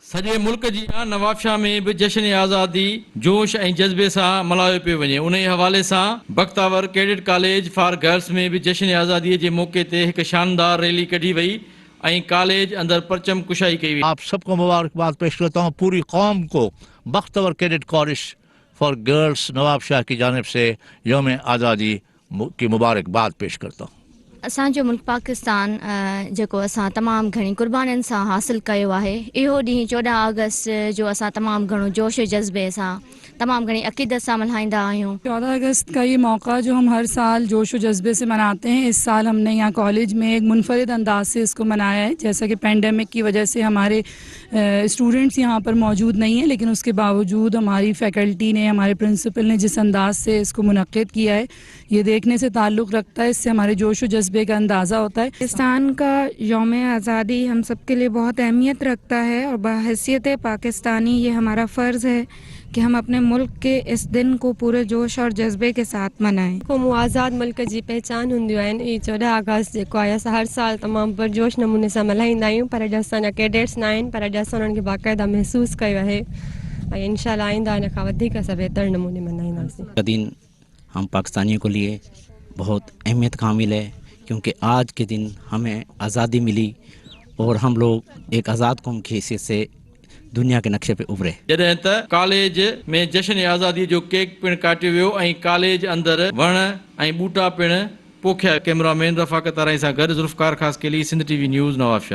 सॼे मुल्क जी नवाबशाह में भी जश्न आज़ादी जोश ऐं जज़्बे सां मल्हायो पियो वञे। उन हवाले सां Bakhtawar cadet college for girls में भी जश्न आज़ादी के मौके ते हिकु शानदार रैली कढी वई ऐं कॉलेज अंदर परचम कुशाई कई वई। आप सबको मुबारकबाद पेश करता हूँ, पूरी कौम को Bakhtawar cadet college for girls Nawabshah की जानिब से यौम आज़ादी की मुबारकबाद पेश करता हूँ। असांजो मुल्क पाकिस्तान जेको असां तमामु घणी कुर्बानीनि सां हासिल कयो आहे, इहो ॾींहुं 14 अगस्त जो असां तमामु घणो जोश जज़्बे सां तमामु घणी अक़ीदत सां मल्हाईंदा आहियूं। 14 अगस्त का ये मौका जो हम हर साल जोश व जज्बे से मनाते हैं, इस साल हमने यहाँ कॉलेज में एक मुनफरिद अंदाज से इसको मनाया है। जैसा कि पेंडेमिक की वजह से हमारे स्टूडेंट्स यहाँ पर मौजूद नहीं हैं, लेकिन उसके बावजूद हमारी फ़ैकल्टी ने, हमारे प्रिंसिपल ने जिस अंदाज से इसको मुनक़्क़िद किया है, ये देखने से ताल्लुक़ रखता है, इससे हमारे जोश व जज्बे का अंदाज़ा होता है। पाकिस्तान का यौम आज़ादी हम सब के लिए बहुत अहमियत रखता है और बहैसियत पाकिस्तानी ये हमारा फ़र्ज़ है कि हम अपने मुल्क के इस दिन को पूरे जोश और जज्बे के साथ मनाएं। को आज़ाद मुल्क की पहचान होंदियूं आहिनि। ई 14 अगस्त जेको आहे असां हर साल तमामु पुरजोश नमूने सां मल्हाईंदा आहियूं, पर अॼु असांजा कैडेट्स न आहिनि, पर अॼु असां उन्हनि खे बाक़ाइदा महसूसु कयो आहे ऐं इंशाअल्लाह आइंदा हिन खां वधीक असां बहितर नमूने मल्हाईंदासीं। दिन हम पाकिस्तानियों के लिए बहुत अहमियत का हामिल है, क्योंकि आज के दिन हमें आज़ादी मिली और हम लोग एक आज़ाद कौम की हैसियत से दुनिया के नक्शे पे उभरे। जॾहिं त कॉलेज में जश्न आज़ादी जो केक पिण काटियो वियो ऐं कॉलेज अंदर वण ऐं ॿूटा पिण पोखिया। कैमरामैन रफ़ाकत ताराई सां गॾु ज़ुल्फ़कार ख़ास के लिए सिंध टीवी न्यूज़ नवाबशाह।